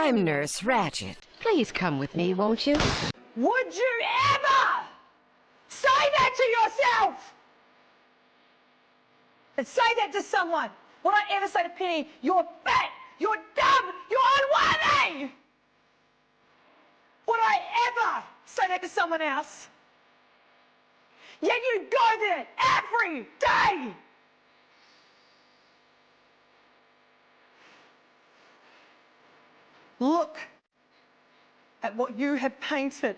I'm Nurse Ratched. Please come with me, won't you? Would you ever say that to yourself? And say that to someone. Would I ever say to Penny, you're fat, you're dumb, you're unworthy? Would I ever say that to someone else? Yet you go there every day. Look at what you have painted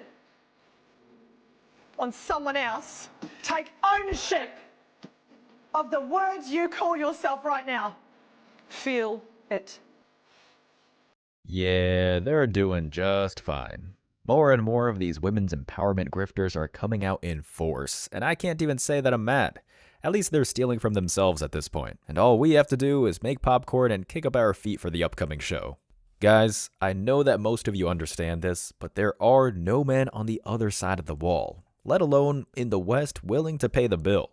on someone else. Take ownership of the words you call yourself right now. Feel it. Yeah, they're doing just fine. More and more of these women's empowerment grifters are coming out in force, and I can't even say that I'm mad. At least they're stealing from themselves at this point, and all we have to do is make popcorn and kick up our feet for the upcoming show. Guys, I know that most of you understand this, but there are no men on the other side of the wall, let alone in the West, willing to pay the bill.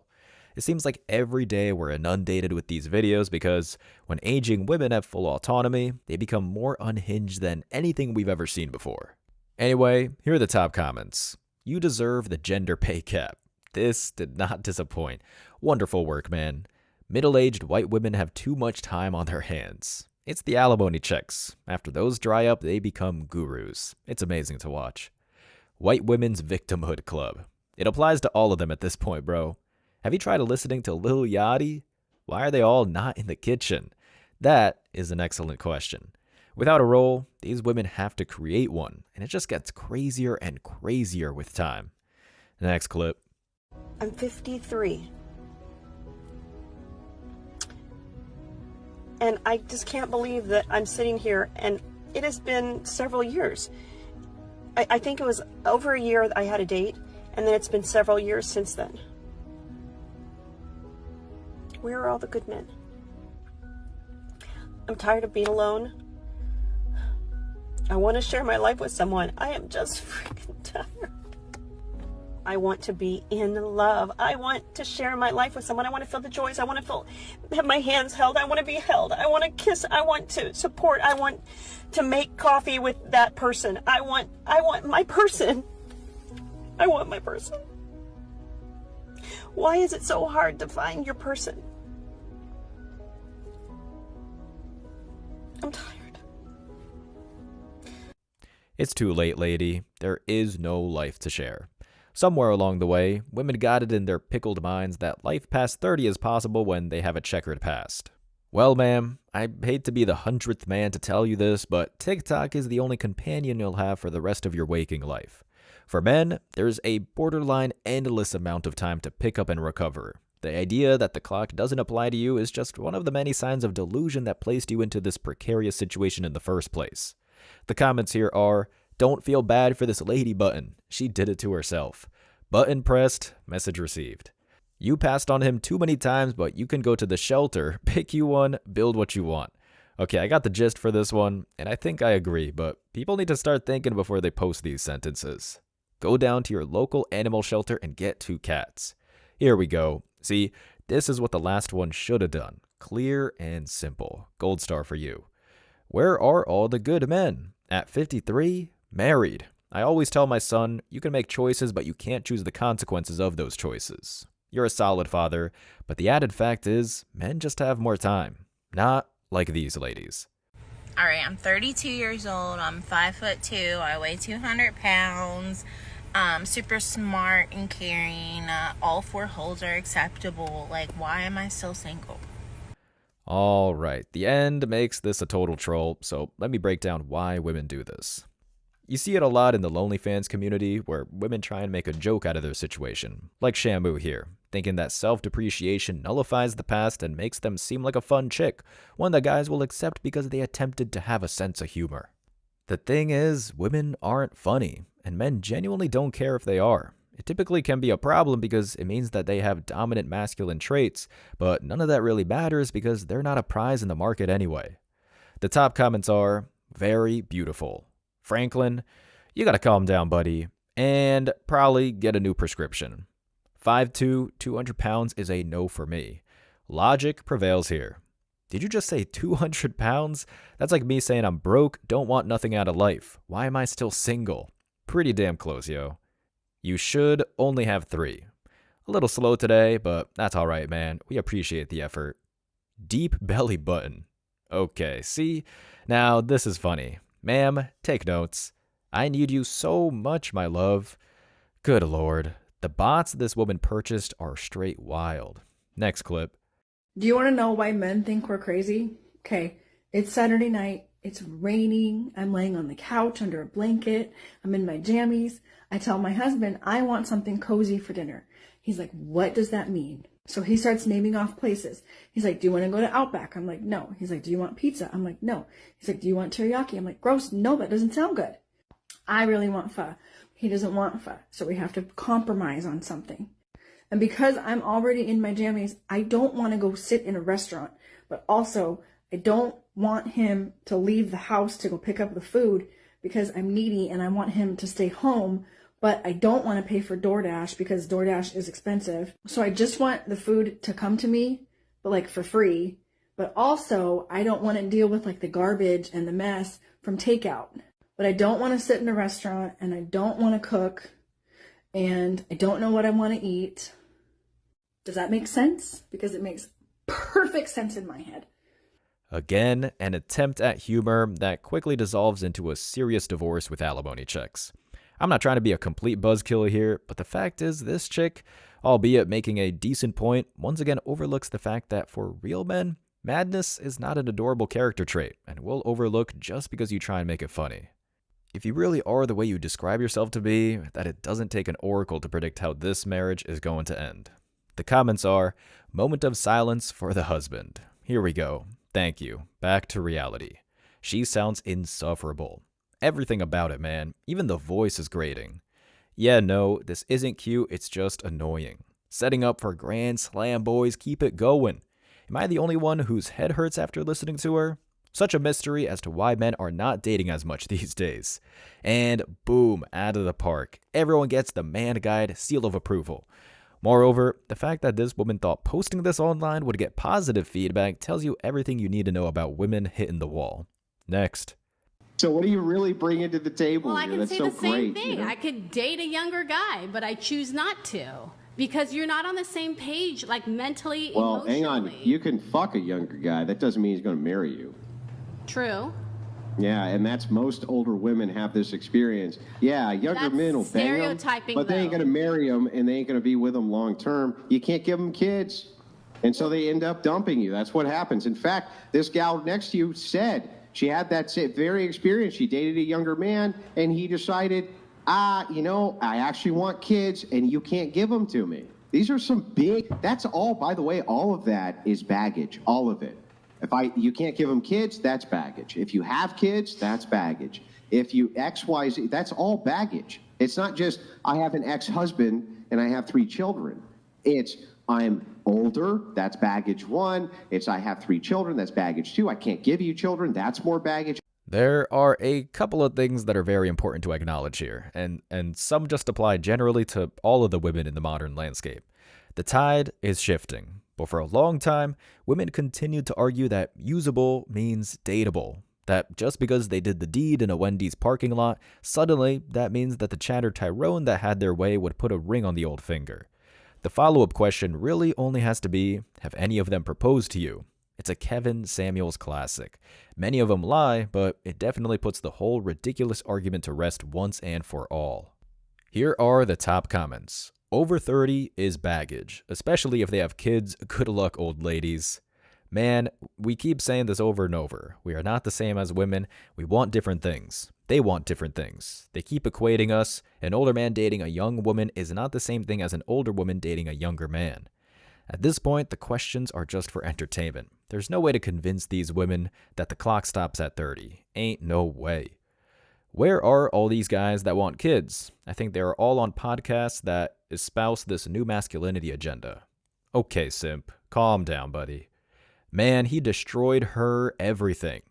It seems like every day we're inundated with these videos because when aging women have full autonomy, they become more unhinged than anything we've ever seen before. Anyway, here are the top comments. You deserve the gender pay cap. This did not disappoint. Wonderful work, man. Middle-aged white women have too much time on their hands. It's the alimony checks. After those dry up, they become gurus. It's amazing to watch. White Women's Victimhood Club. It applies to all of them at this point, bro. Have you tried listening to Lil Yachty? Why are they all not in the kitchen? That is an excellent question. Without a role, these women have to create one, and it just gets crazier and crazier with time. Next clip. I'm 53. And I just can't believe that I'm sitting here, and it has been several years. I think it was over a year that I had a date, and then it's been several years since then. Where are all the good men? I'm tired of being alone. I want to share my life with someone. I am just freaking tired. I want to be in love. I want to share my life with someone. I want to feel the joys. I want to have my hands held. I want to be held. I want to kiss. I want to support. I want to make coffee with that person. I want my person. I want my person. Why is it so hard to find your person? I'm tired. It's too late, lady. There is no life to share. Somewhere along the way, women got it in their pickled minds that life past 30 is possible when they have a checkered past. Well, ma'am, I hate to be the 100th man to tell you this, but TikTok is the only companion you'll have for the rest of your waking life. For men, there's a borderline endless amount of time to pick up and recover. The idea that the clock doesn't apply to you is just one of the many signs of delusion that placed you into this precarious situation in the first place. The comments here are, "Don't feel bad for this lady button. She did it to herself. Button pressed, message received. You passed on him too many times, but you can go to the shelter, pick you one, build what you want." Okay, I got the gist for this one, and I think I agree, but people need to start thinking before they post these sentences. Go down to your local animal shelter and get 2 cats. Here we go. See, this is what the last one should have done. Clear and simple. Gold star for you. Where are all the good men? At 53, married. I always tell my son, you can make choices, but you can't choose the consequences of those choices. You're a solid father, but the added fact is, men just have more time. Not like these ladies. Alright, I'm 32 years old. I'm 5'2". I weigh 200 pounds. Super smart and caring. All 4 holes are acceptable. Like, why am I still single? Alright, the end makes this a total troll, so let me break down why women do this. You see it a lot in the OnlyFans community, where women try and make a joke out of their situation, like Shamu here, thinking that self-depreciation nullifies the past and makes them seem like a fun chick, one that guys will accept because they attempted to have a sense of humor. The thing is, women aren't funny, and men genuinely don't care if they are. It typically can be a problem because it means that they have dominant masculine traits, but none of that really matters because they're not a prize in the market anyway. The top comments are, very beautiful. Franklin, you gotta calm down, buddy, and probably get a new prescription. 5'2", 200 pounds is a no for me. Logic prevails here. Did you just say 200 pounds? That's like me saying I'm broke, don't want nothing out of life. Why am I still single? Pretty damn close, yo. You should only have 3. A little slow today, but that's alright, man. We appreciate the effort. Deep belly button. Okay, see? Now, this is funny. Ma'am, take notes. I need you so much, my love. Good lord. The bots this woman purchased are straight wild. Next clip. Do you want to know why men think we're crazy? Okay, it's Saturday night. It's raining. I'm laying on the couch under a blanket. I'm in my jammies. I tell my husband I want something cozy for dinner. He's like, what does that mean? So he starts naming off places. He's like, do you want to go to Outback? I'm like, no. He's like, do you want pizza? I'm like, no. He's like, do you want teriyaki? I'm like, gross. No, that doesn't sound good. I really want pho. He doesn't want pho. So we have to compromise on something. And because I'm already in my jammies, I don't want to go sit in a restaurant. But also, I don't want him to leave the house to go pick up the food because I'm needy and I want him to stay home. But I don't want to pay for DoorDash because DoorDash is expensive. So I just want the food to come to me, but like for free. But also, I don't want to deal with like the garbage and the mess from takeout. But I don't want to sit in a restaurant and I don't want to cook and I don't know what I want to eat. Does that make sense? Because it makes perfect sense in my head. Again, an attempt at humor that quickly dissolves into a serious divorce with alimony checks. I'm not trying to be a complete buzzkill here, but the fact is this chick, albeit making a decent point, once again overlooks the fact that for real men, madness is not an adorable character trait and will overlook just because you try and make it funny. If you really are the way you describe yourself to be, that it doesn't take an oracle to predict how this marriage is going to end. The comments are, moment of silence for the husband. Here we go. Thank you. Back to reality. She sounds insufferable. Everything about it, man. Even the voice is grating. Yeah, no, this isn't cute, it's just annoying. Setting up for grand slam, boys, keep it going. Am I the only one whose head hurts after listening to her? Such a mystery as to why men are not dating as much these days. And boom, out of the park. Everyone gets the man guide seal of approval. Moreover, the fact that this woman thought posting this online would get positive feedback tells you everything you need to know about women hitting the wall. Next. So what do you really bring into the table? Well, I here? can That's say so the same great, thing. you know? I could date a younger guy, but I choose not to because you're not on the same page, like mentally, Well, emotionally. hang on. You can fuck a younger guy. That doesn't mean he's going to marry you. True. Yeah, and that's most older women have this experience. Yeah, younger That's men will bang them, stereotyping, but they ain't though. going to marry them, and they ain't going to be with them long term. You can't give them kids, and so they end up dumping you. That's what happens. In fact, this gal next to you said she had that very experience. She dated a younger man, and he decided, I actually want kids, and you can't give them to me. These are some big, that's all, by the way, all of that is baggage, all of it. You can't give them kids, that's baggage. If you have kids, that's baggage. If you XYZ, that's all baggage. It's not just, I have an ex-husband and I have 3 children. It's, I'm older, that's baggage 1. It's, I have 3 children, that's baggage 2. I can't give you children, that's more baggage. There are a couple of things that are very important to acknowledge here, and some just apply generally to all of the women in the modern landscape. The tide is shifting. But for a long time, women continued to argue that usable means dateable. That just because they did the deed in a Wendy's parking lot, suddenly that means that the Chatter Tyrone that had their way would put a ring on the old finger. The follow-up question really only has to be, have any of them proposed to you? It's a Kevin Samuels classic. Many of them lie, but it definitely puts the whole ridiculous argument to rest once and for all. Here are the top comments. Over 30 is baggage, especially if they have kids. Good luck, old ladies. Man, we keep saying this over and over. We are not the same as women. We want different things. They want different things. They keep equating us. An older man dating a young woman is not the same thing as an older woman dating a younger man. At this point, the questions are just for entertainment. There's no way to convince these women that the clock stops at 30. Ain't no way. Where are all these guys that want kids? I think they are all on podcasts that espouse this new masculinity agenda. Okay, simp, calm down, buddy. Man, he destroyed her everything.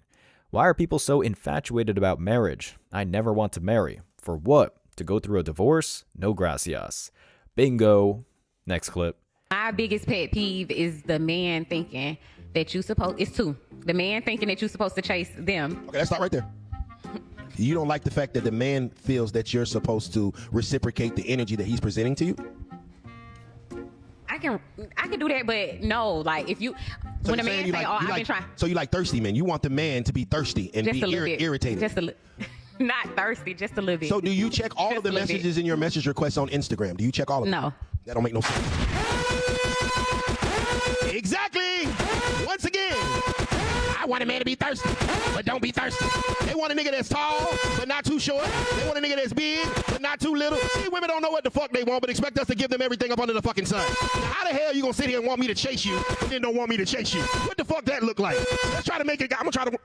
Why are people so infatuated about marriage? I never want to marry. For what? To go through a divorce? No gracias. Bingo. Next clip. My biggest pet peeve is the man thinking, that you supposed, it's two. The man thinking that you're supposed to chase them. Okay, let's start right there. You don't like the fact that the man feels that you're supposed to reciprocate the energy that he's presenting to you? I can do that, but no, like if you, So when a you're man saying say, I've been trying. So you like thirsty men. You want the man to be thirsty and Just be a little bit. irritated. Just a little. Not thirsty, just a little bit. So do you check all Just of the a little messages bit. in your message requests on Instagram? Do you check all of them? No. That don't make no sense. Exactly. Once again, I want a man to be thirsty, but don't be thirsty. They want a nigga that's tall, but not too short. They want a nigga that's big, but not too little. See, women don't know what the fuck they want, but expect us to give them everything up under the fucking sun. Now, how the hell you gonna sit here and want me to chase you, but then don't want me to chase you? What the fuck that look like? Let's try to make it. I'm gonna try to.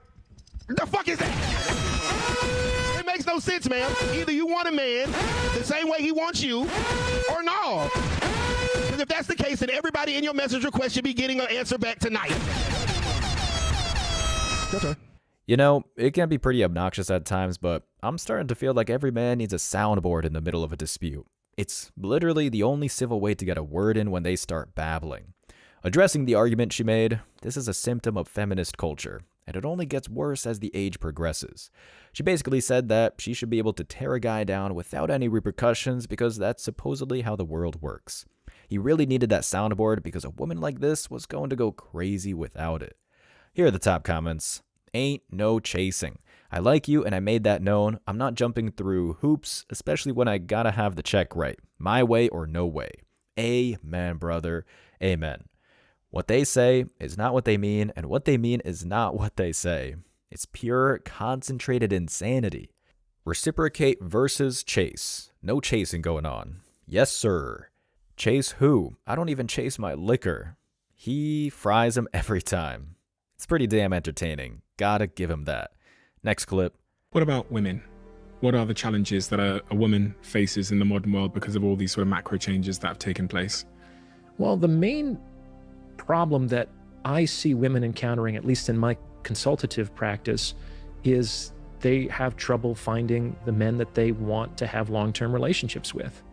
The fuck is that? It makes no sense, man. Either you want a man the same way he wants you, or no. Because if that's the case, then everybody in your message request should be getting an answer back tonight. Your turn. You know, it can be pretty obnoxious at times, but I'm starting to feel like every man needs a soundboard in the middle of a dispute. It's literally the only civil way to get a word in when they start babbling. Addressing the argument she made, this is a symptom of feminist culture, and it only gets worse as the age progresses. She basically said that she should be able to tear a guy down without any repercussions because that's supposedly how the world works. He really needed that soundboard because a woman like this was going to go crazy without it. Here are the top comments. Ain't no chasing. I like you and I made that known. I'm not jumping through hoops, especially when I gotta have the check right. My way or no way. Amen, brother. Amen. What they say is not what they mean, and what they mean is not what they say. It's pure, concentrated insanity. Reciprocate versus chase. No chasing going on. Yes, sir. Chase who? I don't even chase my liquor. He fries him every time. It's pretty damn entertaining. Gotta give him that. Next clip. What about women? What are the challenges that a woman faces in the modern world because of all these sort of macro changes that have taken place? Well, the main problem that I see women encountering, at least in my consultative practice, is they have trouble finding the men that they want to have long-term relationships with.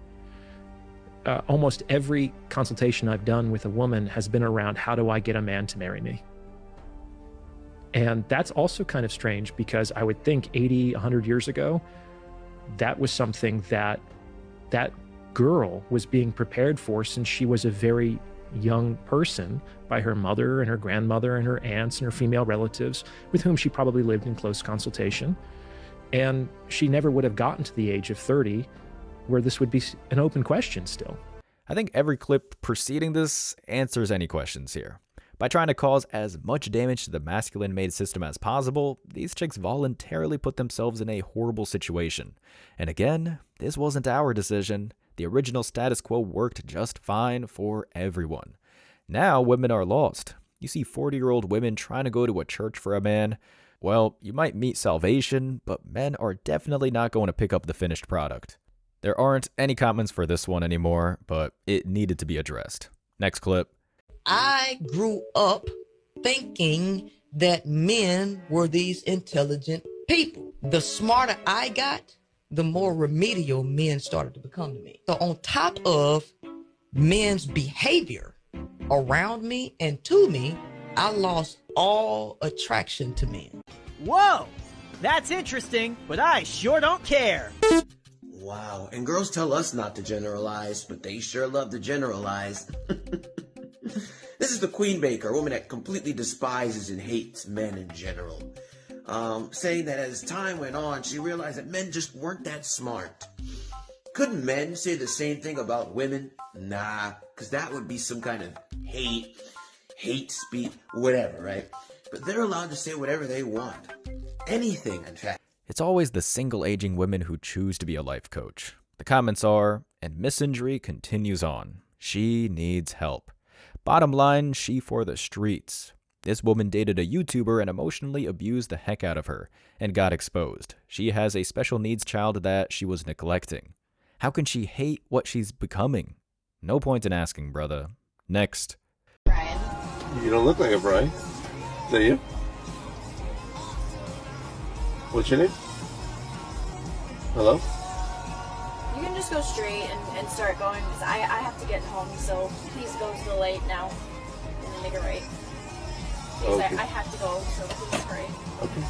Almost every consultation I've done with a woman has been around, how do I get a man to marry me? And that's also kind of strange because I would think 80, 100 years ago, that was something that that girl was being prepared for since she was a very young person by her mother and her grandmother and her aunts and her female relatives with whom she probably lived in close consultation. And she never would have gotten to the age of 30 where this would be an open question still. I think every clip preceding this answers any questions here. By trying to cause as much damage to the masculine-made system as possible, these chicks voluntarily put themselves in a horrible situation. And again, this wasn't our decision. The original status quo worked just fine for everyone. Now women are lost. You see 40-year-old women trying to go to a church for a man. Well, you might meet salvation, but men are definitely not going to pick up the finished product. There aren't any comments for this one anymore, but it needed to be addressed. Next clip. I grew up thinking that men were these intelligent people. The smarter I got, the more remedial men started to become to me. So on top of men's behavior around me and to me, I lost all attraction to men. Whoa, that's interesting, but I sure don't care. Wow, and girls tell us not to generalize, but they sure love to generalize. This is the Queen Baker, a woman that completely despises and hates men in general. Saying that as time went on, she realized that men just weren't that smart. Couldn't men say the same thing about women? Nah, because that would be some kind of hate speech, whatever, right? But they're allowed to say whatever they want. Anything, in fact. It's always the single aging women who choose to be a life coach. The comments are, and Miss Injury continues on. She needs help. Bottom line, she for the streets. This woman dated a YouTuber and emotionally abused the heck out of her and got exposed. She has a special needs child that she was neglecting. How can she hate what she's becoming? No point in asking, brother. Next. Brian. You don't look like a Brian. Do you? What's your name? Hello? You can just go straight and start going because I have to get home, so please go to the light now and then make it right. Please, Okay. I have to go, so please hurry. Okay.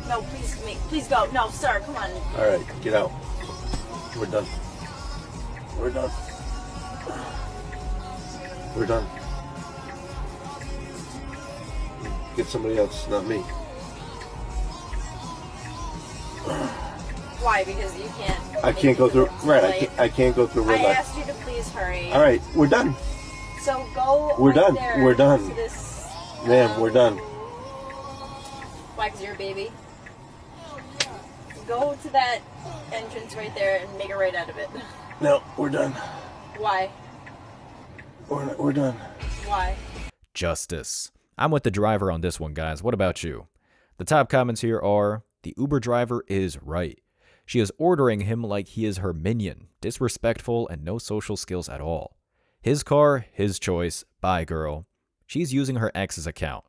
No, please go. No, sir, come on. All right, get out. We're done. We're done. We're done. Get somebody else, not me. Why? Because you can't. I can't go through. Right, I can't go through red I light. asked you to please hurry. All right, we're done. So go. We're right done. There We're done. To this, Ma'am, we're done. Why? Because you're a baby. Go to that entrance right there and make a right out of it. No, we're done. Why? We're done. Why? Justice. I'm with the driver on this one, guys. What about you? The top comments here are, the Uber driver is right. She is ordering him like he is her minion, disrespectful and no social skills at all. His car, his choice, bye girl. She's using her ex's account.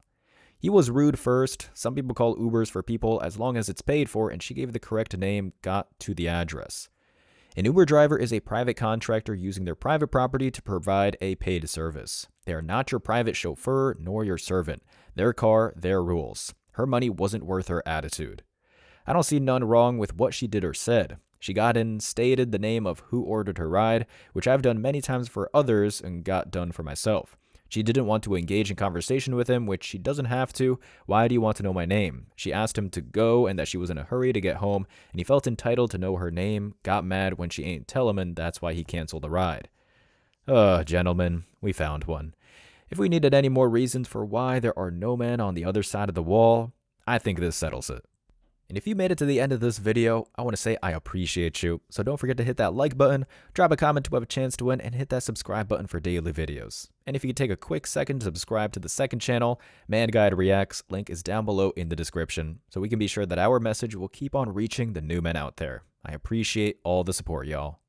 He was rude first. Some people call Ubers for people as long as it's paid for, and she gave the correct name, got to the address. An Uber driver is a private contractor using their private property to provide a paid service. They are not your private chauffeur nor your servant. Their car, their rules. Her money wasn't worth her attitude. I don't see none wrong with what she did or said. She got in, stated the name of who ordered her ride, which I've done many times for others and got done for myself. She didn't want to engage in conversation with him, which she doesn't have to. Why do you want to know my name? She asked him to go and that she was in a hurry to get home, and he felt entitled to know her name, got mad when she ain't tell him, and that's why he canceled the ride. Gentlemen, we found one. If we needed any more reasons for why there are no men on the other side of the wall, I think this settles it. And if you made it to the end of this video, I want to say I appreciate you. So don't forget to hit that like button, drop a comment to have a chance to win, and hit that subscribe button for daily videos. And if you could take a quick second to subscribe to the second channel, Man Guide Reacts, link is down below in the description, so we can be sure that our message will keep on reaching the new men out there. I appreciate all the support, y'all.